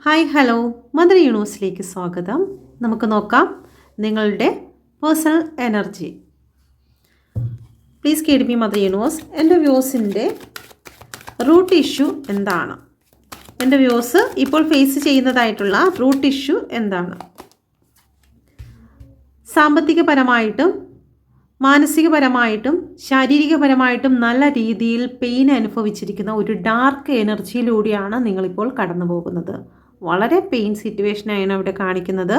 Hi hello mother യൂണിവേഴ്സിലേക്ക് സ്വാഗതം. നമുക്ക് നോക്കാം നിങ്ങളുടെ personal energy. Please കേഡ് me mother universe. എൻ്റെ വ്യൂസിൻ്റെ റൂട്ട് ഇഷ്യൂ എന്താണ്? എൻ്റെ വ്യൂസ് ഇപ്പോൾ ഫേസ് ചെയ്യുന്നതായിട്ടുള്ള റൂട്ട് ഇഷ്യൂ എന്താണ്? സാമ്പത്തികപരമായിട്ടും മാനസികപരമായിട്ടും ശാരീരികപരമായിട്ടും നല്ല രീതിയിൽ പെയിൻ അനുഭവിച്ചിരിക്കുന്ന ഒരു ഡാർക്ക് എനർജിയിലൂടെയാണ് നിങ്ങളിപ്പോൾ കടന്നു പോകുന്നത്. വളരെ പെയിൻ സിറ്റുവേഷനായാണ് ഇവിടെ കാണിക്കുന്നത്.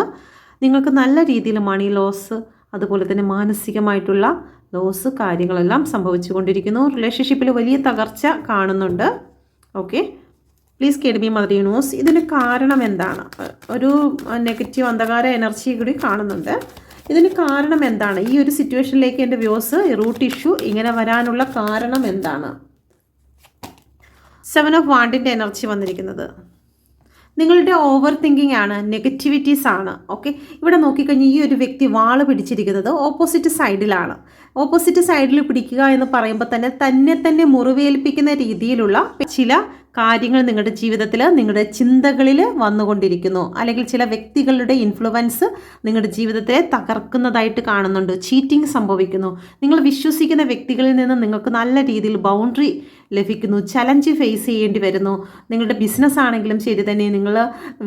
നിങ്ങൾക്ക് നല്ല രീതിയിൽ മണി ലോസ്, അതുപോലെ തന്നെ മാനസികമായിട്ടുള്ള ലോസ് കാര്യങ്ങളെല്ലാം സംഭവിച്ചു കൊണ്ടിരിക്കുന്നു. റിലേഷൻഷിപ്പിൽ വലിയ തകർച്ച കാണുന്നുണ്ട്. Okay, please കേഡ് me mother universe. ഇതിന് കാരണം എന്താണ്? ഒരു നെഗറ്റീവ് അന്ധകാര എനർജി കൂടി കാണുന്നുണ്ട്. ഇതിന് കാരണം എന്താണ്? ഈ ഒരു സിറ്റുവേഷനിലേക്ക് എൻ്റെ വ്യൂസ് റൂട്ട് ഇഷ്യൂ ഇങ്ങനെ വരാനുള്ള കാരണം എന്താണ്? 7 ഓഫ് വാണ്ടിൻ്റെ എനർജി വന്നിരിക്കുന്നത് നിങ്ങളുടെ ഓവർ തിങ്കിങ് ആണ്, നെഗറ്റിവിറ്റീസ് ആണ്. ഓക്കെ, ഇവിടെ നോക്കിക്കഴിഞ്ഞാൽ ഈ ഒരു വ്യക്തി വാള് പിടിച്ചിരിക്കുന്നത് ഓപ്പോസിറ്റ് സൈഡിലാണ്. ഓപ്പോസിറ്റ് സൈഡിൽ പിടിക്കുക എന്ന് പറയുമ്പോൾ തന്നെ മുറിവേൽപ്പിക്കുന്ന രീതിയിലുള്ള ചില കാര്യങ്ങൾ നിങ്ങളുടെ ജീവിതത്തിൽ, നിങ്ങളുടെ ചിന്തകളിൽ വന്നുകൊണ്ടിരിക്കുന്നു. അല്ലെങ്കിൽ ചില വ്യക്തികളുടെ ഇൻഫ്ലുവൻസ് നിങ്ങളുടെ ജീവിതത്തെ തകർക്കുന്നതായിട്ട് കാണുന്നുണ്ട്. ചീറ്റിംഗ് സംഭവിക്കുന്നു. നിങ്ങൾ വിശ്വസിക്കുന്ന വ്യക്തികളിൽ നിന്ന് നിങ്ങൾക്ക് നല്ല രീതിയിൽ ബൗണ്ടറി ലഭിക്കുന്നു. ചലഞ്ച് ഫേസ് ചെയ്യേണ്ടി വരുന്നു. നിങ്ങളുടെ ബിസിനസ് ആണെങ്കിലും ശരി തന്നെ, നിങ്ങൾ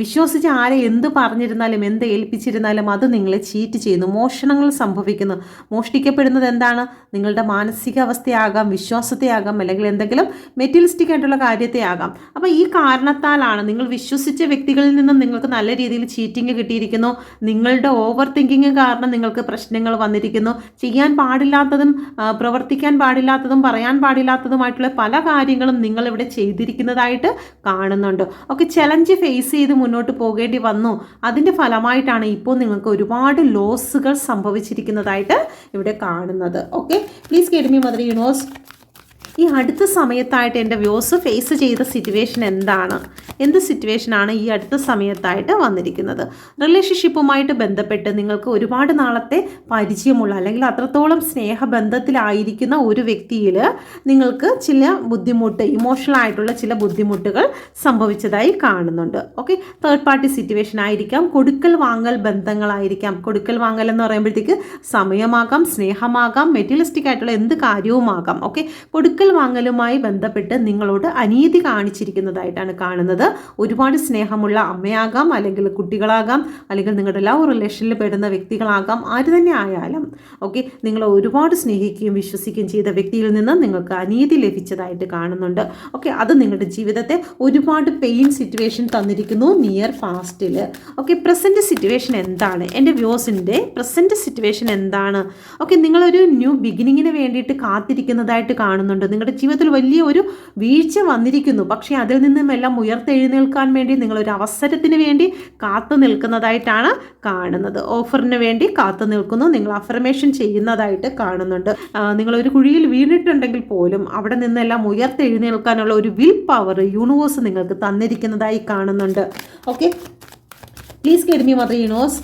വിശ്വസിച്ച് ആരെ എന്ത് പറഞ്ഞിരുന്നാലും എന്ത് ഏൽപ്പിച്ചിരുന്നാലും അത് നിങ്ങളെ ചീറ്റ് ചെയ്യുന്നു. മോഷണങ്ങൾ സംഭവിക്കുന്നു. മോഷ്ടിക്കപ്പെടുന്നത് എന്താണ്? നിങ്ങളുടെ മാനസികാവസ്ഥയാകാം, വിശ്വാസത്തെയാകാം, അല്ലെങ്കിൽ എന്തെങ്കിലും മെറ്റീരിയലിസ്റ്റിക് ആയിട്ടുള്ള കാര്യത്തെ ആകാം. അപ്പോൾ ഈ കാരണത്താലാണ് നിങ്ങൾ വിശ്വസിച്ച വ്യക്തികളിൽ നിന്നും നിങ്ങൾക്ക് നല്ല രീതിയിൽ ചീറ്റിംഗ് കിട്ടിയിരിക്കുന്നു. നിങ്ങളുടെ ഓവർ തിങ്കിങ് കാരണം നിങ്ങൾക്ക് പ്രശ്നങ്ങൾ വന്നിരിക്കുന്നു. ചെയ്യാൻ പാടില്ലാത്തതും പ്രവർത്തിക്കാൻ പാടില്ലാത്തതും പറയാൻ പാടില്ലാത്തതുമായിട്ടുള്ള പല കാര്യങ്ങളും നിങ്ങളിവിടെ ചെയ്തിരിക്കുന്നതായിട്ട് കാണുന്നുണ്ട്. ഓക്കെ, ചലഞ്ച് ഫേസ് ചെയ്ത് മുന്നോട്ട് പോകേണ്ടി വന്നു. അതിൻ്റെ ഫലമായിട്ടാണ് ഇപ്പോൾ നിങ്ങൾക്ക് ഒരുപാട് ലോസുകൾ സംഭവിച്ചിരിക്കുന്നതായിട്ട് ഇവിടെ കാണുന്നത്. Okay, please കേഡ് me mother universe. ഈ അടുത്ത സമയത്തായിട്ട് എൻ്റെ വ്യൂസ് ഫേസ് ചെയ്ത സിറ്റുവേഷൻ എന്താണ്? എന്ത് സിറ്റുവേഷനാണ് ഈ അടുത്ത സമയത്തായിട്ട് വന്നിരിക്കുന്നത്? റിലേഷൻഷിപ്പുമായിട്ട് ബന്ധപ്പെട്ട് നിങ്ങൾക്ക് ഒരുപാട് നാളത്തെ പരിചയമുള്ള അല്ലെങ്കിൽ അത്രത്തോളം സ്നേഹബന്ധത്തിലായിരിക്കുന്ന ഒരു വ്യക്തിയിൽ നിങ്ങൾക്ക് ചില ബുദ്ധിമുട്ട്, ഇമോഷണൽ ആയിട്ടുള്ള ചില ബുദ്ധിമുട്ടുകൾ സംഭവിച്ചതായി കാണുന്നുണ്ട്. ഓക്കെ, തേർഡ് പാർട്ടി സിറ്റുവേഷൻ ആയിരിക്കാം, കൊടുക്കൽ വാങ്ങൽ ബന്ധങ്ങളായിരിക്കാം. കൊടുക്കൽ വാങ്ങൽ എന്ന് പറയുമ്പോഴത്തേക്ക് സമയമാകാം, സ്നേഹമാകാം, മെറ്റീരിയലിസ്റ്റിക് ആയിട്ടുള്ള എന്ത് കാര്യവുമാകാം. ഓക്കെ, കൊടുക്കൽ വാങ്ങലുമായി ബന്ധപ്പെട്ട് നിങ്ങളോട് അനീതി കാണിച്ചിരിക്കുന്നതായിട്ടാണ് കാണുന്നത്. ഒരുപാട് സ്നേഹമുള്ള അമ്മയാകാം, അല്ലെങ്കിൽ കുട്ടികളാകാം, അല്ലെങ്കിൽ നിങ്ങളുടെ ലവ് റിലേഷനിൽ പെടുന്ന വ്യക്തികളാകാം, ആര് തന്നെ ആയാലും. ഓക്കെ, നിങ്ങൾ ഒരുപാട് സ്നേഹിക്കുകയും വിശ്വസിക്കുകയും ചെയ്ത വ്യക്തിയിൽ നിന്ന് നിങ്ങൾക്ക് അനീതി ലഭിച്ചതായിട്ട് കാണുന്നുണ്ട്. ഓക്കെ, അത് നിങ്ങളുടെ ജീവിതത്തെ ഒരുപാട് പെയിൻ സിറ്റുവേഷൻ തന്നിരിക്കുന്നു നിയർ പാസ്റ്റിൽ. ഓക്കെ, പ്രസൻറ്റ് സിറ്റുവേഷൻ എന്താണ്? എൻ്റെ വ്യൂസിൻ്റെ പ്രസൻറ്റ് സിറ്റുവേഷൻ എന്താണ്? ഓക്കെ, നിങ്ങളൊരു ന്യൂ ബിഗിനിങ്ങിന് വേണ്ടിയിട്ട് കാത്തിരിക്കുന്നതായിട്ട് കാണുന്നുണ്ട്. നിങ്ങളുടെ ജീവിതത്തിൽ വലിയ ഒരു വീഴ്ച വന്നിരിക്കുന്നു. പക്ഷേ അതിൽ നിന്നുമെല്ലാം ഉയർത്തെഴുന്നേൽക്കാൻ വേണ്ടി നിങ്ങളൊരു അവസരത്തിന് വേണ്ടി കാത്തു നിൽക്കുന്നതായിട്ടാണ് കാണുന്നത്. ഓഫറിന് വേണ്ടി കാത്തു നിൽക്കുന്നു. നിങ്ങൾ അഫർമേഷൻ ചെയ്യുന്നതായിട്ട് കാണുന്നുണ്ട്. നിങ്ങളൊരു കുഴിയിൽ വീണിട്ടുണ്ടെങ്കിൽ പോലും അവിടെ നിന്നെല്ലാം ഉയർത്തെഴുന്നേൽക്കാനുള്ള ഒരു വിൽ പവർ യൂണിവേഴ്സ് നിങ്ങൾക്ക് തന്നിരിക്കുന്നതായി കാണുന്നുണ്ട്. Okay, please കേഡ് me mother universe.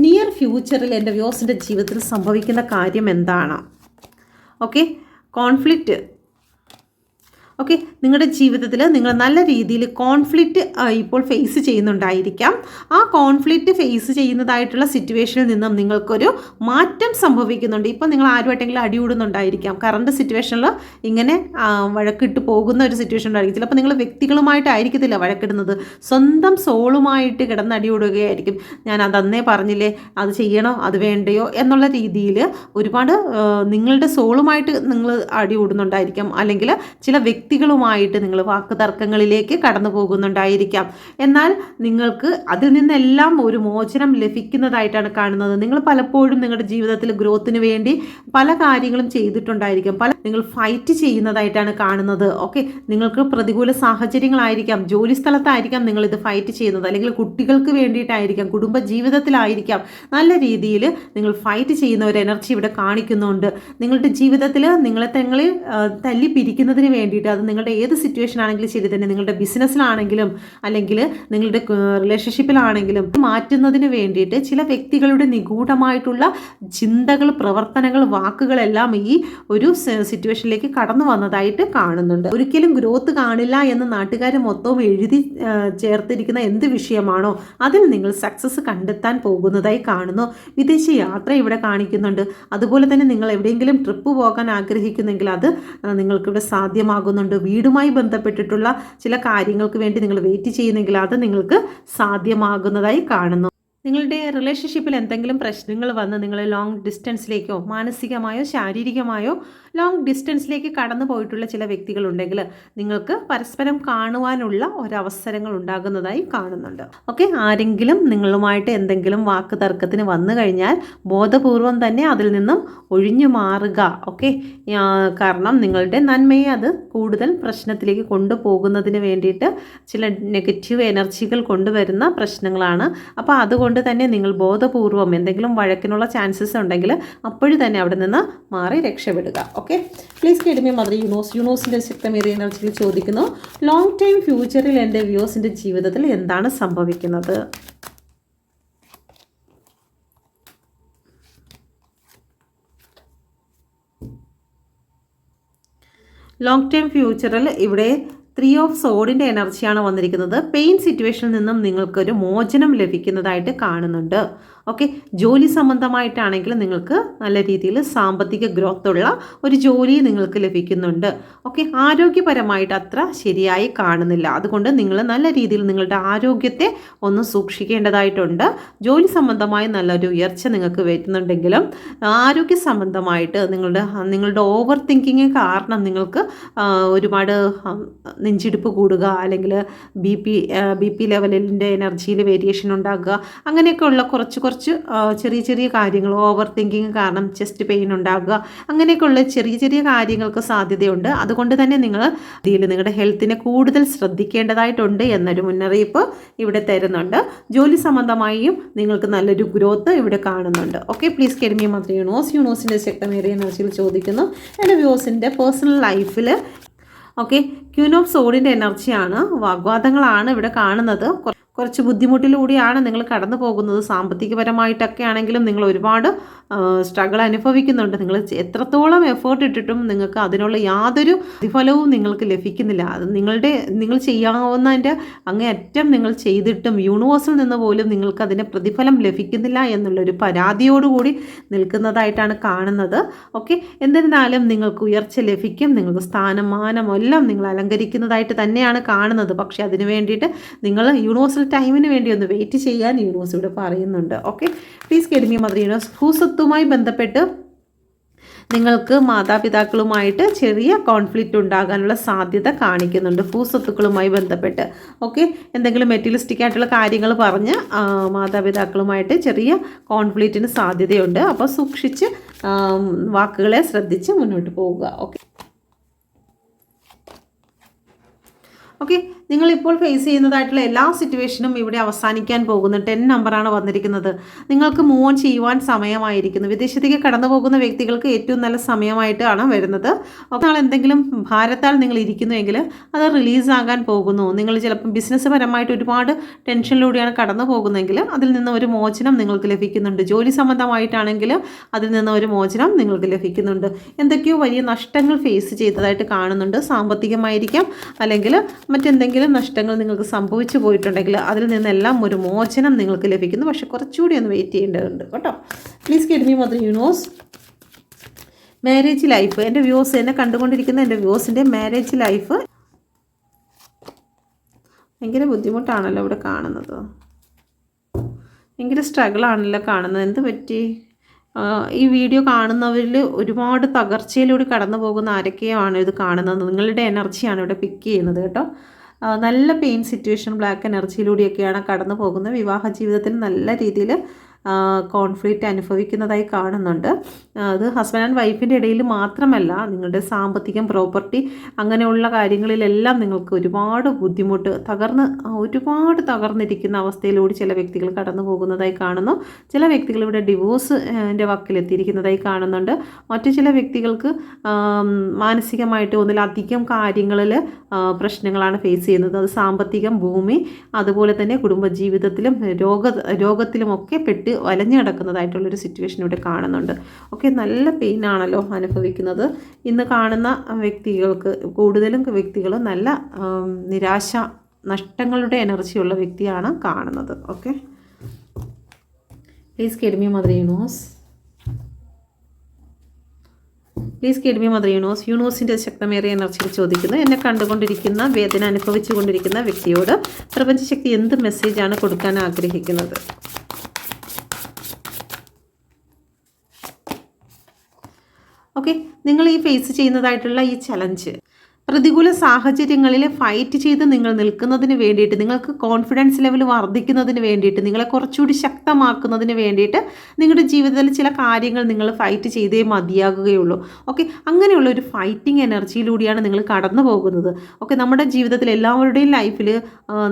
Near ഫ്യൂച്ചറിൽ എൻ്റെ വ്യൂസിൻ്റെ ജീവിതത്തിൽ സംഭവിക്കുന്ന കാര്യം എന്താണ്? Okay, conflict. ഓക്കെ, നിങ്ങളുടെ ജീവിതത്തിൽ നിങ്ങൾ നല്ല രീതിയിൽ കോൺഫ്ലിക്റ്റ് ഇപ്പോൾ ഫേസ് ചെയ്യുന്നുണ്ടായിരിക്കാം. ആ കോൺഫ്ലിക്റ്റ് ഫേസ് ചെയ്യുന്നതായിട്ടുള്ള സിറ്റുവേഷനിൽ നിന്നും നിങ്ങൾക്കൊരു മാറ്റം സംഭവിക്കുന്നുണ്ട്. ഇപ്പോൾ നിങ്ങൾ ആരുമായിട്ടെങ്കിലും അടികൂടുന്നുണ്ടായിരിക്കാം. കറണ്ട് സിറ്റുവേഷനിൽ ഇങ്ങനെ വഴക്കിട്ട് പോകുന്ന ഒരു സിറ്റുവേഷൻ ഉണ്ടായിരിക്കും. ചിലപ്പോൾ നിങ്ങൾ വ്യക്തികളുമായിട്ടായിരിക്കത്തില്ല വഴക്കിടുന്നത്, സ്വന്തം സോളുമായിട്ട് കിടന്ന് അടികൂടുകയായിരിക്കും. ഞാൻ അതന്നേ പറഞ്ഞില്ലേ, അത് ചെയ്യണോ അത് വേണ്ടയോ എന്നുള്ള രീതിയിൽ ഒരുപാട് നിങ്ങളുടെ സോളുമായിട്ട് നിങ്ങൾ അടികൂടുന്നുണ്ടായിരിക്കാം. അല്ലെങ്കിൽ ചില വ്യക്തികളുമായിട്ട് നിങ്ങൾ വാക്ക് തർക്കങ്ങളിലേക്ക് കടന്നു പോകുന്നുണ്ടായിരിക്കാം. എന്നാൽ നിങ്ങൾക്ക് അതിൽ നിന്നെല്ലാം ഒരു മോചനം ലഭിക്കുന്നതായിട്ടാണ് കാണുന്നത്. നിങ്ങൾ പലപ്പോഴും നിങ്ങളുടെ ജീവിതത്തിൽ ഗ്രോത്തിന് വേണ്ടി പല കാര്യങ്ങളും ചെയ്തിട്ടുണ്ടായിരിക്കാം. നിങ്ങൾ ഫൈറ്റ് ചെയ്യുന്നതായിട്ടാണ് കാണുന്നത്. ഓക്കെ, നിങ്ങൾക്ക് പ്രതികൂല സാഹചര്യങ്ങളായിരിക്കാം, ജോലി സ്ഥലത്തായിരിക്കാം നിങ്ങളിത് ഫൈറ്റ് ചെയ്യുന്നത്, അല്ലെങ്കിൽ കുട്ടികൾക്ക് വേണ്ടിയിട്ടായിരിക്കാം, കുടുംബ ജീവിതത്തിലായിരിക്കാം. നല്ല രീതിയിൽ നിങ്ങൾ ഫൈറ്റ് ചെയ്യുന്ന ഒരു എനർജി ഇവിടെ കാണിക്കുന്നുണ്ട്. നിങ്ങളുടെ ജീവിതത്തിൽ നിങ്ങളെ തങ്ങളെ തല്ലി പിരിക്കുന്നതിന് വേണ്ടിയിട്ട്, അത് നിങ്ങളുടെ ഏത് സിറ്റുവേഷൻ ആണെങ്കിലും ശരി തന്നെ, നിങ്ങളുടെ ബിസിനസ്സിലാണെങ്കിലും അല്ലെങ്കിൽ നിങ്ങളുടെ റിലേഷൻഷിപ്പിലാണെങ്കിലും മാറ്റുന്നതിന് വേണ്ടിയിട്ട് ചില വ്യക്തികളുടെ നിഗൂഢമായിട്ടുള്ള ചിന്തകൾ, പ്രവർത്തനങ്ങൾ, വാക്കുകളെല്ലാം ഈ ഒരു സിറ്റുവേഷനിലേക്ക് കടന്നു വന്നതായിട്ട് കാണുന്നുണ്ട്. ഒരിക്കലും ഗ്രോത്ത് കാണില്ല എന്ന് നാട്ടുകാർ മൊത്തവും എഴുതി ചേർത്തിരിക്കുന്ന എന്ത് വിഷയമാണോ അതിൽ നിങ്ങൾ സക്സസ് കണ്ടെത്താൻ പോകുന്നതായി കാണുന്നു. വിദേശ യാത്ര ഇവിടെ കാണിക്കുന്നുണ്ട്. അതുപോലെ തന്നെ നിങ്ങൾ എവിടെയെങ്കിലും ട്രിപ്പ് പോകാൻ ആഗ്രഹിക്കുന്നെങ്കിൽ അത് നിങ്ങൾക്കിവിടെ സാധ്യമാകുന്നുണ്ട്. വീടുമായി ബന്ധപ്പെട്ടിട്ടുള്ള ചില കാര്യങ്ങൾക്ക് വേണ്ടി നിങ്ങൾ വെയിറ്റ് ചെയ്യുന്നെങ്കിൽ അത് നിങ്ങൾക്ക് സാധ്യമാകുന്നതായി കാണുന്നു. നിങ്ങളുടെ റിലേഷൻഷിപ്പിൽ എന്തെങ്കിലും പ്രശ്നങ്ങൾ വന്ന് നിങ്ങൾ ലോങ് ഡിസ്റ്റൻസിലേക്കോ മാനസികമായോ ശാരീരികമായോ ലോങ് ഡിസ്റ്റൻസിലേക്ക് കടന്നു പോയിട്ടുള്ള ചില വ്യക്തികളുണ്ടെങ്കിൽ നിങ്ങൾക്ക് പരസ്പരം കാണുവാനുള്ള ഒരവസരങ്ങൾ ഉണ്ടാകുന്നതായി കാണുന്നുണ്ട്. ഓക്കെ, ആരെങ്കിലും നിങ്ങളുമായിട്ട് എന്തെങ്കിലും വാക്ക് തർക്കത്തിന് വന്നു കഴിഞ്ഞാൽ ബോധപൂർവം തന്നെ അതിൽ നിന്നും ഒഴിഞ്ഞു മാറുക. ഓക്കെ, കാരണം നിങ്ങളുടെ നന്മയെ അത് കൂടുതൽ പ്രശ്നത്തിലേക്ക് കൊണ്ടുപോകുന്നതിന് വേണ്ടിയിട്ട് ചില നെഗറ്റീവ് എനർജികൾ കൊണ്ടുവരുന്ന പ്രശ്നങ്ങളാണ്. അപ്പോൾ അതുകൊണ്ട് തന്നെ നിങ്ങൾ ബോധപൂർവം എന്തെങ്കിലും വഴക്കിനുള്ള ചാൻസസ് ഉണ്ടെങ്കിൽ അപ്പോഴും തന്നെ അവിടെ നിന്ന് മാറി രക്ഷപ്പെടുക. Okay, please guide me mother യൂണിവേഴ്സിൻ്റെ ശക്തമേറിയ എനർജിയിൽ ചോദിക്കുന്നു, ലോങ് ടൈം ഫ്യൂച്ചറിൽ എൻ്റെ വ്യൂസിൻ്റെ ജീവിതത്തിൽ എന്താണ് സംഭവിക്കുന്നത്? ലോങ് ടൈം ഫ്യൂച്ചറിൽ ഇവിടെ 3 ഓഫ് സോഡിൻ്റെ എനർജിയാണ് വന്നിരിക്കുന്നത്. പെയിൻ സിറ്റുവേഷനിൽ നിന്നും നിങ്ങൾക്കൊരു മോചനം ലഭിക്കുന്നതായിട്ട് കാണുന്നുണ്ട്. ഓക്കെ, ജോലി സംബന്ധമായിട്ടാണെങ്കിൽ നിങ്ങൾക്ക് നല്ല രീതിയിൽ സാമ്പത്തിക ഗ്രോത്ത് ഉള്ള ഒരു ജോലി നിങ്ങൾക്ക് ലഭിക്കുന്നുണ്ട്. ഓക്കെ, ആരോഗ്യപരമായിട്ട് അത്ര ശരിയായി കാണുന്നില്ല. അതുകൊണ്ട് നിങ്ങൾ നല്ല രീതിയിൽ നിങ്ങളുടെ ആരോഗ്യത്തെ ഒന്ന് സൂക്ഷിക്കേണ്ടതായിട്ടുണ്ട്. ജോലി സംബന്ധമായി നല്ലൊരു ഉയർച്ച നിങ്ങൾക്ക് വരുന്നുണ്ടെങ്കിലും ആരോഗ്യ സംബന്ധമായിട്ട് നിങ്ങളുടെ ഓവർ തിങ്കിങ് കാരണം നിങ്ങൾക്ക് ഒരുപാട് നെഞ്ചിടിപ്പ് കൂടുക, അല്ലെങ്കിൽ ബി പി ലെവലിൻ്റെ എനർജിയിൽ വേരിയേഷൻ ഉണ്ടാകുക, അങ്ങനെയൊക്കെയുള്ള കുറച്ച് ചെറിയ ചെറിയ കാര്യങ്ങൾ, ഓവർ തിങ്കിങ് കാരണം ചെസ്റ്റ് പെയിൻ ഉണ്ടാകുക, അങ്ങനെയൊക്കെയുള്ള ചെറിയ ചെറിയ കാര്യങ്ങൾക്ക് സാധ്യതയുണ്ട്. അതുകൊണ്ട് തന്നെ നിങ്ങൾ നിങ്ങളുടെ ഹെൽത്തിനെ കൂടുതൽ ശ്രദ്ധിക്കേണ്ടതായിട്ടുണ്ട് എന്നൊരു മുന്നറിയിപ്പ് ഇവിടെ തരുന്നുണ്ട്. ജോലി സംബന്ധമായും നിങ്ങൾക്ക് നല്ലൊരു ഗ്രോത്ത് ഇവിടെ കാണുന്നുണ്ട്. Okay, please guide me mother യൂണിവേഴ്സിൻ്റെ ശക്തമേറിയ എനർജിയിൽ ചോദിക്കുന്നു, എൻ്റെ വ്യൂസിൻ്റെ പേഴ്സണൽ ലൈഫിൽ ഓക്കെ ക്യൂൻ ഓഫ് സോഡിൻ്റെ എനർജിയാണ്. വാഗ്വാദങ്ങളാണ് ഇവിടെ കാണുന്നത്. കുറച്ച് ബുദ്ധിമുട്ടിലൂടെയാണ് നിങ്ങൾ കടന്നു പോകുന്നത്. സാമ്പത്തികപരമായിട്ടൊക്കെ ആണെങ്കിലും നിങ്ങൾ ഒരുപാട് സ്ട്രഗിൾ അനുഭവിക്കുന്നുണ്ട്. നിങ്ങൾ എത്രത്തോളം എഫേർട്ട് ഇട്ടിട്ടും നിങ്ങൾക്ക് അതിനുള്ള യാതൊരു പ്രതിഫലവും നിങ്ങൾക്ക് ലഭിക്കുന്നില്ല. അത് നിങ്ങൾ ചെയ്യാവുന്നതിൻ്റെ അങ്ങേയറ്റം നിങ്ങൾ ചെയ്തിട്ടും യൂണിവേഴ്സിൽ നിന്ന് പോലും നിങ്ങൾക്ക് അതിൻ്റെ പ്രതിഫലം ലഭിക്കുന്നില്ല എന്നുള്ളൊരു പരാതിയോടുകൂടി നിൽക്കുന്നതായിട്ടാണ് കാണുന്നത്. ഓക്കെ, എന്നിരുന്നാലും നിങ്ങൾക്ക് ഉയർച്ച ലഭിക്കും. നിങ്ങൾക്ക് സ്ഥാനം, മാനം എല്ലാം നിങ്ങൾ അലങ്കരിക്കുന്നതായിട്ട് തന്നെയാണ് കാണുന്നത്. പക്ഷേ അതിനു വേണ്ടിയിട്ട് നിങ്ങൾ യൂണിവേഴ്സൽ ടൈമിന് വേണ്ടി ഒന്ന് വെയിറ്റ് ചെയ്യാൻ യൂണിവേഴ്സ് ഇവിടെ പറയുന്നുണ്ട്. Okay, please guide me mother universe. ഭൂസ്വത്തുമായി ബന്ധപ്പെട്ട് നിങ്ങൾക്ക് മാതാപിതാക്കളുമായിട്ട് ചെറിയ കോൺഫ്ലിക്റ്റ് ഉണ്ടാകാനുള്ള സാധ്യത കാണിക്കുന്നുണ്ട്. ഭൂസ്വത്തുക്കളുമായി ബന്ധപ്പെട്ട് ഓക്കെ, എന്തെങ്കിലും മെറ്റീരിയലിസ്റ്റിക് ആയിട്ടുള്ള കാര്യങ്ങൾ പറഞ്ഞ് മാതാപിതാക്കളുമായിട്ട് ചെറിയ കോൺഫ്ലിക്റ്റിന് സാധ്യതയുണ്ട്. അപ്പോൾ സൂക്ഷിച്ച് വാക്കുകളെ ശ്രദ്ധിച്ച് മുന്നോട്ട് പോവുക. ഓക്കെ, നിങ്ങളിപ്പോൾ ഫേസ് ചെയ്യുന്നതായിട്ടുള്ള എല്ലാ സിറ്റുവേഷനും ഇവിടെ അവസാനിക്കാൻ പോകുന്നു. 10 നമ്പറാണ് വന്നിരിക്കുന്നത്. നിങ്ങൾക്ക് മൂവ് ഓൺ ചെയ്യുവാൻ സമയമായിരിക്കുന്നു. വിദേശത്തേക്ക് കടന്നു പോകുന്ന വ്യക്തികൾക്ക് ഏറ്റവും നല്ല സമയമായിട്ടാണ് വരുന്നത്. അപ്പോൾ എന്തെങ്കിലും ഭാരത്താൽ നിങ്ങൾ ഇരിക്കുന്നുവെങ്കിൽ അത് റിലീസാകാൻ പോകുന്നു. നിങ്ങൾ ചിലപ്പം ബിസിനസ് പരമായിട്ട് ഒരുപാട് ടെൻഷനിലൂടെയാണ് കടന്നു പോകുന്നതെങ്കിൽ അതിൽ നിന്ന് ഒരു മോചനം നിങ്ങൾക്ക് ലഭിക്കുന്നുണ്ട്. ജോലി സംബന്ധമായിട്ടാണെങ്കിൽ അതിൽ നിന്ന് ഒരു മോചനം നിങ്ങൾക്ക് ലഭിക്കുന്നുണ്ട്. എന്തൊക്കെയോ വലിയ നഷ്ടങ്ങൾ ഫേസ് ചെയ്തതായിട്ട് കാണുന്നുണ്ട്. സാമ്പത്തികമായിരിക്കാം, അല്ലെങ്കിൽ മറ്റെന്തെങ്കിലും നഷ്ടങ്ങൾ നിങ്ങൾക്ക് സംഭവിച്ചു പോയിട്ടുണ്ടെങ്കിൽ അതിൽ നിന്നെല്ലാം ഒരു മോചനം നിങ്ങൾക്ക് ലഭിക്കുന്നു. പക്ഷെ കുറച്ചുകൂടി ഒന്ന് വെയിറ്റ് ചെയ്യേണ്ടതുണ്ട് കേട്ടോ. Please guide me mother universe. Marriage life, എൻ്റെ വ്യൂസ്, എന്നെ കണ്ടുകൊണ്ടിരിക്കുന്ന എൻ്റെ വ്യൂസിൻ്റെ മാരേജ് ലൈഫ് ഭയങ്കര ബുദ്ധിമുട്ടാണല്ലോ ഇവിടെ കാണുന്നത്. ഭയങ്കര സ്ട്രഗിളാണല്ലോ കാണുന്നത്. എന്ത് പറ്റി? ഈ വീഡിയോ കാണുന്നവരിൽ ഒരുപാട് തകർച്ചയിലൂടെ കടന്നു പോകുന്ന ആരൊക്കെയാണ് ഇത് കാണുന്നത്. നിങ്ങളുടെ എനർജിയാണ് ഇവിടെ പിക്ക് ചെയ്യുന്നത് കേട്ടോ. നല്ല പെയിൻ സിറ്റുവേഷൻ, ബ്ലാക്ക് എനർജിയിലൂടെയൊക്കെയാണ് കടന്നു പോകുന്നത്. വിവാഹ ജീവിതത്തിൽ നല്ല രീതിയിൽ കോൺഫ്ലിക്റ്റ് അനുഭവിക്കുന്നതായി കാണുന്നുണ്ട്. അത് ഹസ്ബൻഡ് ആൻഡ് വൈഫിൻ്റെ ഇടയിൽ മാത്രമല്ല, നിങ്ങളുടെ സാമ്പത്തികം, പ്രോപ്പർട്ടി അങ്ങനെയുള്ള കാര്യങ്ങളിലെല്ലാം നിങ്ങൾക്ക് ഒരുപാട് ബുദ്ധിമുട്ട് ഒരുപാട് തകർന്നിരിക്കുന്ന അവസ്ഥയിലൂടെ ചില വ്യക്തികൾ കടന്നു പോകുന്നതായി കാണുന്നു. ചില വ്യക്തികൾ ഇവിടെ ഡിവോഴ്സിൻ്റെ വക്കിലെത്തിയിരിക്കുന്നതായി കാണുന്നുണ്ട്. മറ്റു ചില വ്യക്തികൾക്ക് മാനസികമായിട്ട് ഒന്നിലധികം കാര്യങ്ങളിൽ പ്രശ്നങ്ങളാണ് ഫേസ് ചെയ്യുന്നത്. അത് സാമ്പത്തികം, ഭൂമി, അതുപോലെ തന്നെ കുടുംബജീവിതത്തിലും രോഗത്തിലുമൊക്കെ പെട്ട് വലഞ്ഞു കിടക്കുന്നതായിട്ടുള്ളൊരു സിറ്റുവേഷൻ ഇവിടെ കാണുന്നുണ്ട്. ഓക്കെ, നല്ല പെയിനാണല്ലോ അനുഭവിക്കുന്നത്. ഇന്ന് കാണുന്ന വ്യക്തികൾക്ക്, കൂടുതലും വ്യക്തികൾ നല്ല നിരാശ, നഷ്ടങ്ങളുടെ എനർജിയുള്ള വ്യക്തിയാണ് കാണുന്നത്. Okay, please guide me mother universe. Please guide me mother universe. യൂണിവേഴ്സിൻ്റെ ശക്തമേറിയ എനർജിയിൽ ചോദിക്കുന്നു, എന്നെ കണ്ടുകൊണ്ടിരിക്കുന്ന, വേദന അനുഭവിച്ചു കൊണ്ടിരിക്കുന്ന വ്യക്തിയോട് പ്രപഞ്ചശക്തി എന്ത് മെസ്സേജാണ് കൊടുക്കാൻ ആഗ്രഹിക്കുന്നത്? ഓക്കെ, നിങ്ങൾ ഈ ഫേസ് ചെയ്യുന്നതായിട്ടുള്ള ഈ ചലഞ്ച്, പ്രതികൂല സാഹചര്യങ്ങളിൽ ഫൈറ്റ് ചെയ്ത് നിങ്ങൾ നിൽക്കുന്നതിന് വേണ്ടിയിട്ട്, നിങ്ങൾക്ക് കോൺഫിഡൻസ് ലെവൽ വർദ്ധിക്കുന്നതിന് വേണ്ടിയിട്ട്, നിങ്ങളെ കുറച്ചുകൂടി ശക്തമാക്കുന്നതിന് വേണ്ടിയിട്ട് നിങ്ങളുടെ ജീവിതത്തിൽ ചില കാര്യങ്ങൾ നിങ്ങൾ ഫൈറ്റ് ചെയ്തേ മതിയാകുകയുള്ളൂ. ഓക്കെ, അങ്ങനെയുള്ള ഒരു ഫൈറ്റിംഗ് എനർജിയിലൂടെയാണ് നിങ്ങൾ കടന്നു പോകുന്നത്. ഓക്കെ, നമ്മുടെ ജീവിതത്തിൽ എല്ലാവരുടെയും ലൈഫിൽ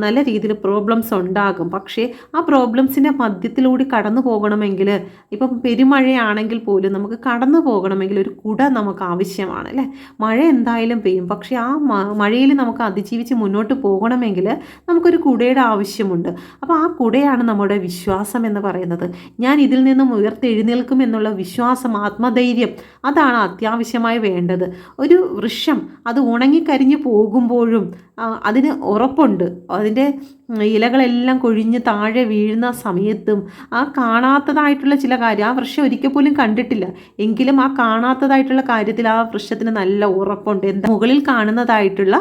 നല്ല രീതിയിൽ പ്രോബ്ലംസ് ഉണ്ടാകും. പക്ഷേ ആ പ്രോബ്ലംസിൻ്റെ മധ്യത്തിലൂടെ കടന്നു പോകണമെങ്കിൽ, ഇപ്പം പെരുമഴയാണെങ്കിൽ പോലും നമുക്ക് കടന്നു പോകണമെങ്കിൽ ഒരു കുട നമുക്ക് ആവശ്യമാണ്, അല്ലേ? മഴ എന്തായാലും പെയ്യും. പക്ഷേ ആ മഴയിൽ നമുക്ക് അതിജീവിച്ച് മുന്നോട്ട് പോകണമെങ്കിൽ നമുക്കൊരു കുടയുടെ ആവശ്യമുണ്ട്. അപ്പോൾ ആ കുടയാണ് നമ്മുടെ വിശ്വാസം എന്ന് പറയുന്നത്. ഞാൻ ഇതിൽ നിന്നും ഉയർത്തെഴുന്നേൽക്കും എന്നുള്ള വിശ്വാസം, ആത്മധൈര്യം, അതാണ് അത്യാവശ്യമായി വേണ്ടത്. ഒരു വൃക്ഷം അത് ഉണങ്ങിക്കരിഞ്ഞു പോകുമ്പോഴും അതിന് ഉറപ്പുണ്ട്. അതിൻ്റെ ഇലകളെല്ലാം കൊഴിഞ്ഞ് താഴെ വീഴുന്ന സമയത്തും ആ കാണാത്തതായിട്ടുള്ള ചില കാര്യം, ആ വൃക്ഷം ഒരിക്കൽ പോലും കണ്ടിട്ടില്ല എങ്കിലും ആ കാണാത്തതായിട്ടുള്ള കാര്യത്തിൽ ആ വൃക്ഷത്തിന് നല്ല ഉറപ്പുണ്ട്. എന്താ മുകളിൽ കാണുന്നതായിട്ടുള്ള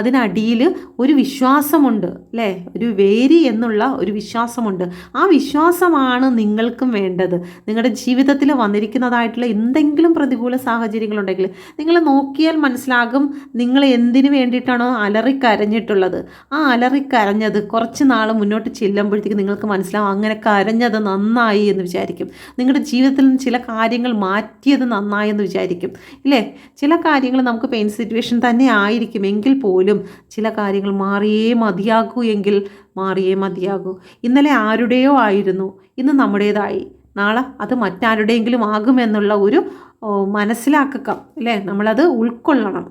അതിനടിയിൽ ഒരു വിശ്വാസമുണ്ട്, അല്ലേ? ഒരു വേരി എന്നുള്ള ഒരു വിശ്വാസമുണ്ട്. ആ വിശ്വാസമാണ് നിങ്ങൾക്കും വേണ്ടത്. നിങ്ങളുടെ ജീവിതത്തിൽ വന്നിരിക്കുന്നതായിട്ടുള്ള എന്തെങ്കിലും പ്രതികൂല സാഹചര്യങ്ങളുണ്ടെങ്കിൽ നിങ്ങൾ നോക്കിയാൽ മനസ്സിലാകും നിങ്ങൾ എന്തിനു വേണ്ടിയിട്ടാണോ അലറിക്കരഞ്ഞിട്ടുള്ളത്. ആ അലറിക്കരഞ്ഞത് കുറച്ച് നാൾ മുന്നോട്ട് ചെല്ലുമ്പോഴത്തേക്ക് നിങ്ങൾക്ക് മനസ്സിലാവും അങ്ങനെ കരഞ്ഞത് നന്നായി എന്ന് വിചാരിക്കും. നിങ്ങളുടെ ജീവിതത്തിൽ നിന്ന് ചില കാര്യങ്ങൾ മാറ്റിയത് നന്നായി എന്ന് വിചാരിക്കും, ഇല്ലേ? ചില കാര്യങ്ങൾ നമുക്ക് പെയിൻ സിറ്റുവേഷൻ തന്നെ ആയിരിക്കും എങ്കിൽ പോലും ചില കാര്യങ്ങൾ മാറിയേ മതിയാകൂ എങ്കിൽ മാറിയേ മതിയാകൂ. ഇന്നലെ ആരുടെയോ ആയിരുന്നു, ഇന്ന് നമ്മുടേതായി, നാളെ അത് മറ്റാരുടെയെങ്കിലും ആകുമെന്നുള്ള ഒരു മനസ്സിലാക്കുക, അല്ലേ? നമ്മളത്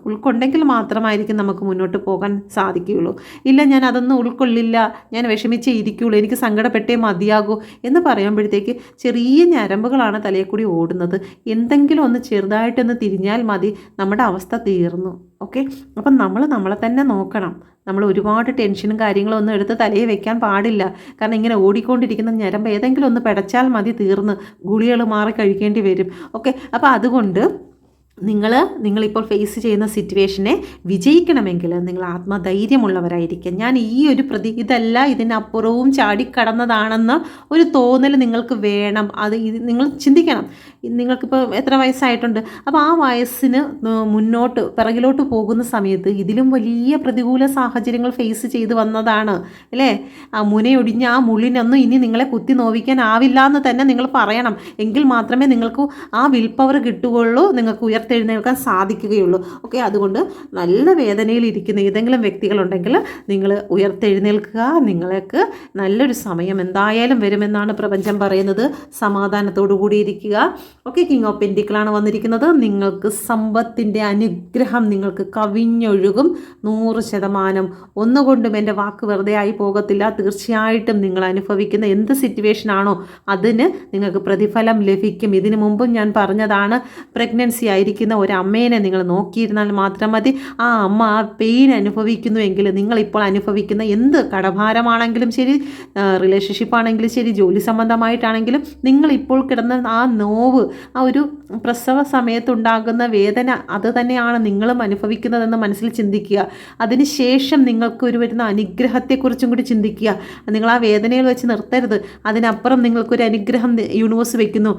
ഉൾക്കൊണ്ടെങ്കിൽ മാത്രമായിരിക്കും നമുക്ക് മുന്നോട്ട് പോകാൻ സാധിക്കുകയുള്ളൂ. ഇല്ല, ഞാൻ അതൊന്നും ഉൾക്കൊള്ളില്ല, ഞാൻ വിഷമിച്ചേ ഇരിക്കുകയുള്ളൂ, എനിക്ക് സങ്കടപ്പെട്ടേ മതിയാകൂ എന്ന് പറയുമ്പോഴത്തേക്ക് ചെറിയ ഞരമ്പുകളാണ് തലയിൽ കൂടി ഓടുന്നത്. എന്തെങ്കിലും ഒന്ന് ചെറുതായിട്ടൊന്ന് തിരിഞ്ഞാൽ മതി, നമ്മുടെ അവസ്ഥ തീർന്നു. ഓക്കെ, അപ്പം നമ്മളെ തന്നെ നോക്കണം. നമ്മൾ ഒരുപാട് ടെൻഷനും കാര്യങ്ങളും ഒന്നും എടുത്ത് തലയിൽ വെക്കാൻ പാടില്ല. കാരണം ഇങ്ങനെ ഓടിക്കൊണ്ടിരിക്കുന്ന ഞരമ്പ് ഏതെങ്കിലും ഒന്ന് പിടച്ചാൽ മതി, തീർന്ന് ഗുളികൾ മാറി കഴിക്കേണ്ടി വരും. ഓക്കെ, അപ്പോൾ അതുകൊണ്ട് നിങ്ങളിപ്പോൾ ഫേസ് ചെയ്യുന്ന സിറ്റുവേഷനെ വിജയിക്കണമെങ്കിൽ നിങ്ങൾ ആത്മധൈര്യമുള്ളവരായിരിക്കുക. ഞാൻ ഈ ഒരു ഇതല്ല, ഇതിനപ്പുറവും ചാടിക്കടന്നതാണെന്ന ഒരു തോന്നൽ നിങ്ങൾക്ക് വേണം. അത് നിങ്ങൾ ചിന്തിക്കണം. നിങ്ങൾക്കിപ്പോൾ എത്ര വയസ്സായിട്ടുണ്ട്? അപ്പോൾ ആ വയസ്സിന് പിറകിലോട്ട് പോകുന്ന സമയത്ത് ഇതിലും വലിയ പ്രതികൂല സാഹചര്യങ്ങൾ ഫേസ് ചെയ്ത് വന്നതാണ്, അല്ലേ? ആ മുനയൊടിഞ്ഞ ആ മുള്ളിനൊന്നും ഇനി നിങ്ങളെ കുത്തി നോവിക്കാനാവില്ല എന്ന് തന്നെ നിങ്ങൾ പറയണം. എങ്കിൽ മാത്രമേ നിങ്ങൾക്ക് ആ വിൽ പവർ കിട്ടുകയുള്ളൂ, നിങ്ങൾക്ക് ഉയർത്തെഴുന്നേൽക്കാൻ സാധിക്കുകയുള്ളൂ. ഓക്കെ, അതുകൊണ്ട് നല്ല വേദനയിലിരിക്കുന്ന ഏതെങ്കിലും വ്യക്തികളുണ്ടെങ്കിൽ നിങ്ങൾ ഉയർത്തെഴുന്നേൽക്കുക. നിങ്ങൾക്ക് നല്ലൊരു സമയം എന്തായാലും വരുമെന്നാണ് പ്രപഞ്ചം പറയുന്നത്. സമാധാനത്തോടു കൂടി ഇരിക്കുക. ഓക്കെ, കിങ് ഓഫ് പെന്റിക്കിളാണ് വന്നിരിക്കുന്നത്. നിങ്ങൾക്ക് സമ്പത്തിൻ്റെ അനുഗ്രഹം നിങ്ങൾക്ക് കവിഞ്ഞൊഴുകും 100%. ഒന്നുകൊണ്ടും എൻ്റെ വാക്ക് വെറുതെ ആയി പോകത്തില്ല. തീർച്ചയായിട്ടും നിങ്ങൾ അനുഭവിക്കുന്ന എന്ത് സിറ്റുവേഷനാണോ അതിന് നിങ്ങൾക്ക് പ്രതിഫലം ലഭിക്കും. ഇതിനു മുമ്പും ഞാൻ പറഞ്ഞതാണ്, പ്രഗ്നൻസി ആയിരിക്കുന്ന ഒരമ്മേനെ നിങ്ങൾ നോക്കിയിരുന്നാൽ മാത്രം മതി. ആ അമ്മ ആ പെയിൻ അനുഭവിക്കുന്നുവെങ്കിൽ നിങ്ങളിപ്പോൾ അനുഭവിക്കുന്ന എന്ത് കടഭാരമാണെങ്കിലും ശരി, റിലേഷൻഷിപ്പ് ആണെങ്കിലും ശരി, ജോലി സംബന്ധമായിട്ടാണെങ്കിലും നിങ്ങളിപ്പോൾ കിടന്ന ആ നോവ്, ആ ഒരു പ്രസവ സമയത്തുണ്ടാകുന്ന വേദന, അത് തന്നെയാണ് നിങ്ങളും അനുഭവിക്കുന്നതെന്ന് മനസ്സിൽ ചിന്തിക്കുക. അതിനുശേഷം നിങ്ങൾക്ക് വരുന്ന അനുഗ്രഹത്തെക്കുറിച്ചും കൂടി ചിന്തിക്കുക. നിങ്ങൾ ആ വേദനയിൽ വെച്ച് നിർത്തരുത്. അതിനപ്പുറം നിങ്ങൾക്കൊരു അനുഗ്രഹം യൂണിവേഴ്സ് വയ്ക്കുന്നു.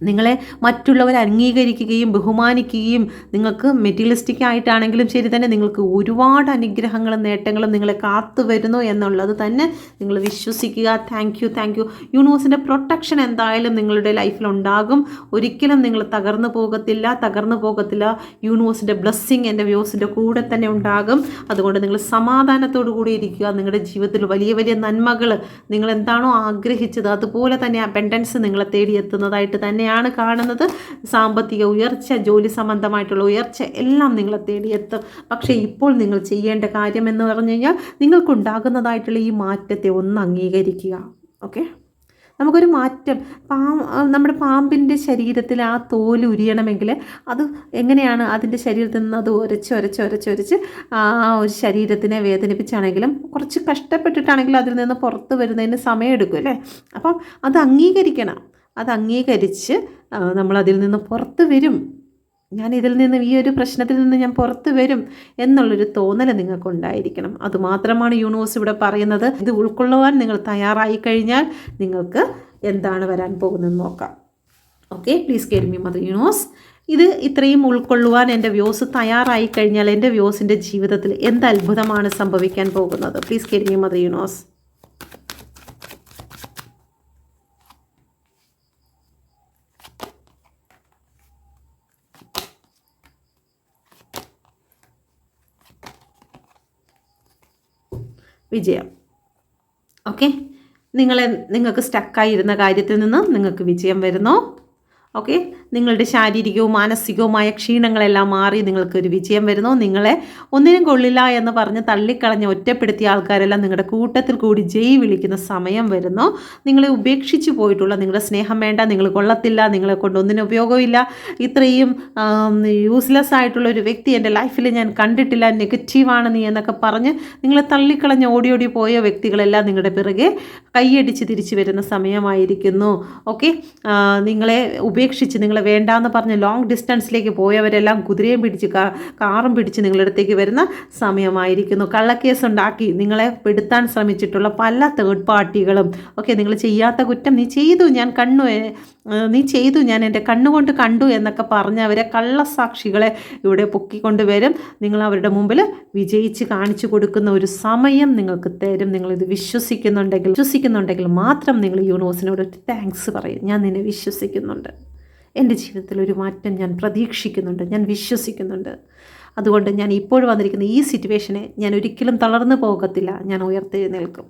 നിങ്ങളെ മറ്റുള്ളവർ അംഗീകരിക്കുകയും ബഹുമാനിക്കുകയും നിങ്ങൾക്ക് മെറ്റീരിയലിസ്റ്റിക് ആയിട്ടാണെങ്കിലും ശരി തന്നെ നിങ്ങൾക്ക് ഒരുപാട് അനുഗ്രഹങ്ങളും നേട്ടങ്ങളും നിങ്ങളെ കാത്തു വരുന്നു എന്നുള്ളത് തന്നെ നിങ്ങൾ വിശ്വസിക്കുക. Thank you. യൂണിവേഴ്സിൻ്റെ പ്രൊട്ടക്ഷൻ എന്തായാലും നിങ്ങളുടെ ലൈഫിൽ ഉണ്ടാകും. ഒരിക്കലും നിങ്ങൾ തകർന്നു പോകത്തില്ല. യൂണിവേഴ്സിൻ്റെ ബ്ലെസ്സിങ് എൻ്റെ വ്യൂസിൻ്റെ കൂടെ തന്നെ ഉണ്ടാകും. അതുകൊണ്ട് നിങ്ങൾ സമാധാനത്തോടു കൂടി ഇരിക്കുക. നിങ്ങളുടെ ജീവിതത്തിൽ വലിയ വലിയ നന്മകൾ നിങ്ങൾ എന്താണോ ആഗ്രഹിച്ചത് അതുപോലെ തന്നെ അബൻഡൻസ് നിങ്ങളെ തേടിയെത്തുന്നതായിട്ട് തന്നെയാണ് കാണുന്നത്. സാമ്പത്തിക ഉയർച്ച, ജോലി സംബന്ധമായിട്ടുള്ള ഉയർച്ച എല്ലാം നിങ്ങളെ തേടിയെത്തും. പക്ഷേ ഇപ്പോൾ നിങ്ങൾ ചെയ്യേണ്ട കാര്യം എന്ന് പറഞ്ഞു കഴിഞ്ഞാൽ നിങ്ങൾക്കുണ്ടാകുന്നതായിട്ടുള്ള ഈ മാറ്റത്തെ ഒന്ന് അംഗീകരിക്കുക. ഓക്കെ, നമുക്കൊരു മാറ്റം നമ്മുടെ പാമ്പിൻ്റെ ശരീരത്തിൽ ആ തോല് ഉരിയണമെങ്കിൽ അത് എങ്ങനെയാണ് അതിൻ്റെ ശരീരത്തിൽ നിന്ന് അത് ഒരച്ച് ആ ഒരു ശരീരത്തിനെ വേദനിപ്പിച്ചാണെങ്കിലും കുറച്ച് കഷ്ടപ്പെട്ടിട്ടാണെങ്കിലും അതിൽ നിന്ന് പുറത്ത് വരുന്നതിന് സമയമെടുക്കും അല്ലേ. അപ്പം അത് അംഗീകരിക്കണം. അത് അംഗീകരിച്ച് നമ്മളതിൽ നിന്ന് പുറത്ത് വരും. ഇതിൽ നിന്ന് ഈ ഒരു പ്രശ്നത്തിൽ നിന്ന് ഞാൻ പുറത്ത് വരും എന്നുള്ളൊരു തോന്നൽ നിങ്ങൾക്കുണ്ടായിരിക്കണം. അതുമാത്രമാണ് യൂണിവേഴ്സ് ഇവിടെ പറയുന്നത്. ഇത് ഉൾക്കൊള്ളുവാൻ നിങ്ങൾ തയ്യാറായി കഴിഞ്ഞാൽ നിങ്ങൾക്ക് എന്താണ് വരാൻ പോകുന്നതെന്ന് നോക്കാം. Okay, please care me mother universe. ഇത് ഇത്രയും ഉൾക്കൊള്ളുവാൻ എൻ്റെ വ്യൂസ് തയ്യാറായി കഴിഞ്ഞാൽ എൻ്റെ വ്യൂസിൻ്റെ ജീവിതത്തിൽ എന്ത് അത്ഭുതമാണ് സംഭവിക്കാൻ പോകുന്നത്? Please care me mother universe. വിജയം. ഓക്കെ, നിങ്ങൾക്ക് സ്റ്റക്കായിരുന്ന കാര്യത്തിൽ നിന്ന് നിങ്ങൾക്ക് വിജയം വരുന്നു. ഓക്കെ, നിങ്ങളുടെ ശാരീരികവും മാനസികവുമായ ക്ഷീണങ്ങളെല്ലാം മാറി നിങ്ങൾക്കൊരു വിജയം വരുന്നു. നിങ്ങളെ ഒന്നിനും കൊള്ളില്ല എന്ന് പറഞ്ഞ് തള്ളിക്കളഞ്ഞ് ഒറ്റപ്പെടുത്തിയ ആൾക്കാരെല്ലാം നിങ്ങളുടെ കൂട്ടത്തിൽ കൂടി ജയ് വിളിക്കുന്ന സമയം വരുന്നു. നിങ്ങളെ ഉപേക്ഷിച്ച് പോയിട്ടുള്ള നിങ്ങളുടെ സ്നേഹം വേണ്ട, നിങ്ങൾ കൊള്ളത്തില്ല, നിങ്ങളെ കൊണ്ട് ഒന്നിനും ഉപയോഗമില്ല, ഇത്രയും യൂസ്ലെസ് ആയിട്ടുള്ള ഒരു വ്യക്തി എൻ്റെ ലൈഫിൽ ഞാൻ കണ്ടിട്ടില്ല, നെഗറ്റീവാണ് നീ എന്നൊക്കെ പറഞ്ഞ് നിങ്ങളെ തള്ളിക്കളഞ്ഞ് ഓടി പോയ വ്യക്തികളെല്ലാം നിങ്ങളുടെ പിറകെ കൈയടിച്ച് തിരിച്ചു വരുന്ന സമയമായിരിക്കുന്നു. ഓക്കെ, നിങ്ങളെ ഉപേക്ഷിച്ച് നിങ്ങളെ വേണ്ടാന്ന് പറഞ്ഞ് ലോങ് ഡിസ്റ്റൻസിലേക്ക് പോയവരെല്ലാം കുതിരയും പിടിച്ച് കാറും പിടിച്ച് നിങ്ങളുടെ അടുത്തേക്ക് വരുന്ന സമയമായിരിക്കുന്നു. കള്ളക്കേസ് ഉണ്ടാക്കി നിങ്ങളെ പെടുത്താൻ ശ്രമിച്ചിട്ടുള്ള പല തേർഡ് പാർട്ടികളും ഓക്കെ, നിങ്ങൾ ചെയ്യാത്ത കുറ്റം നീ ചെയ്തു, ഞാൻ എൻ്റെ കണ്ണുകൊണ്ട് കണ്ടു എന്നൊക്കെ പറഞ്ഞവരെ കള്ളസാക്ഷികളെ ഇവിടെ പൊക്കിക്കൊണ്ടുവരും. നിങ്ങൾ അവരുടെ മുമ്പിൽ വിജയിച്ച് കാണിച്ചു കൊടുക്കുന്ന ഒരു സമയം നിങ്ങൾക്ക് തരും. നിങ്ങളിത് വിശ്വസിക്കുന്നുണ്ടെങ്കിൽ മാത്രം നിങ്ങൾ യൂണിവേഴ്സിനോട് താങ്ക്സ് പറയും. ഞാൻ നിന്നെ വിശ്വസിക്കുന്നുണ്ട്, എൻ്റെ ജീവിതത്തിൽ ഒരു മാറ്റം ഞാൻ പ്രതീക്ഷിക്കുന്നുണ്ട്, ഞാൻ വിശ്വസിക്കുന്നുണ്ട്. അതുകൊണ്ട് ഞാൻ ഇപ്പോൾ വന്നിരിക്കുന്ന ഈ സിറ്റുവേഷനെ ഞാൻ ഒരിക്കലും തളർന്നു പോകത്തില്ല, ഞാൻ ഉയർത്തെഴുന്നേൽക്കും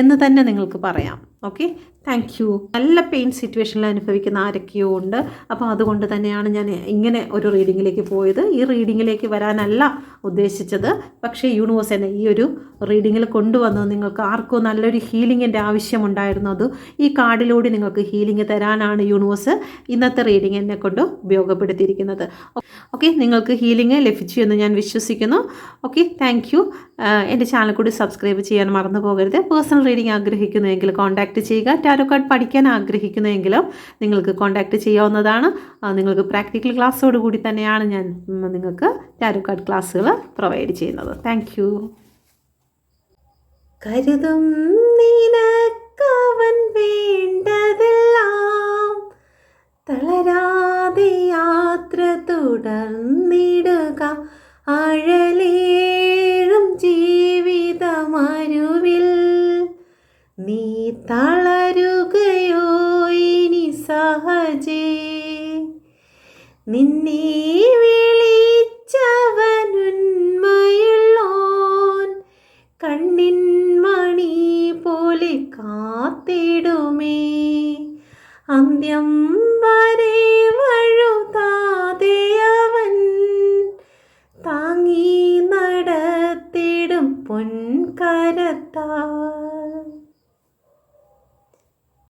എന്ന് തന്നെ നിങ്ങൾക്ക് പറയാം. Okay, thank you. നല്ല പെയിൻ സിറ്റുവേഷനിൽ അനുഭവിക്കുന്ന ആരൊക്കെയോ ഉണ്ട്. അപ്പോൾ അതുകൊണ്ട് തന്നെയാണ് ഞാൻ ഇങ്ങനെ ഒരു റീഡിങ്ങിലേക്ക് പോയത്. ഈ റീഡിങ്ങിലേക്ക് വരാനല്ല ഉദ്ദേശിച്ചത്, പക്ഷേ യൂണിവേഴ്സ് എന്നെ ഈ ഒരു റീഡിങ്ങിൽ കൊണ്ടുവന്നത് നിങ്ങൾക്ക് ആർക്കോ നല്ലൊരു ഹീലിങ്ങിൻ്റെ ആവശ്യമുണ്ടായിരുന്നു. അത് ഈ കാർഡിലൂടെ നിങ്ങൾക്ക് ഹീലിംഗ് തരാനാണ് യൂണിവേഴ്സ് ഇന്നത്തെ റീഡിങ് എന്നെ കൊണ്ട് ഉപയോഗപ്പെടുത്തിയിരിക്കുന്നത്. ഓക്കെ, നിങ്ങൾക്ക് ഹീലിംഗ് ലഭിച്ചു എന്ന് ഞാൻ വിശ്വസിക്കുന്നു. Okay, thank you. എൻ്റെ ചാനൽ കൂടി സബ്സ്ക്രൈബ് ചെയ്യാൻ മറന്നു പോകരുത്. പേഴ്സണൽ റീഡിംഗ് ആഗ്രഹിക്കുന്നുവെങ്കിൽ കോൺടാക്റ്റ് ചെയ്യുക. ടാരോ കാർഡ് പഠിക്കാൻ ആഗ്രഹിക്കുന്നുവെങ്കിലും നിങ്ങൾക്ക് കോൺടാക്റ്റ് ചെയ്യാവുന്നതാണ്. നിങ്ങൾക്ക് പ്രാക്ടിക്കൽ ക്ലാസ്സോട് കൂടി തന്നെയാണ് ഞാൻ നിങ്ങൾക്ക് ടാരോ കാർഡ് ക്ലാസ്സുകൾ പ്രൊവൈഡ് ചെയ്യുന്നത്. Thank you. കരുതും നിനക്കവൻ വേണ്ടതെല്ലാം, തളരാതെ യാത്ര തുടർന്നിടുക, അഴലേഴും ജീവിതമരുവിൽ നീ തളരുകയോ ഇനി സഹജേ, നിന്നെ വിളിച്ചവനുന്മയുള്ളോൻ കണ്ണിൻ മണി പോലെ കാത്തിടുമേ, അന്ത്യം വരെ വഴുതാതെ അവൻ താങ്ങി നടത്തിടും പൊൻകരത്താൽ.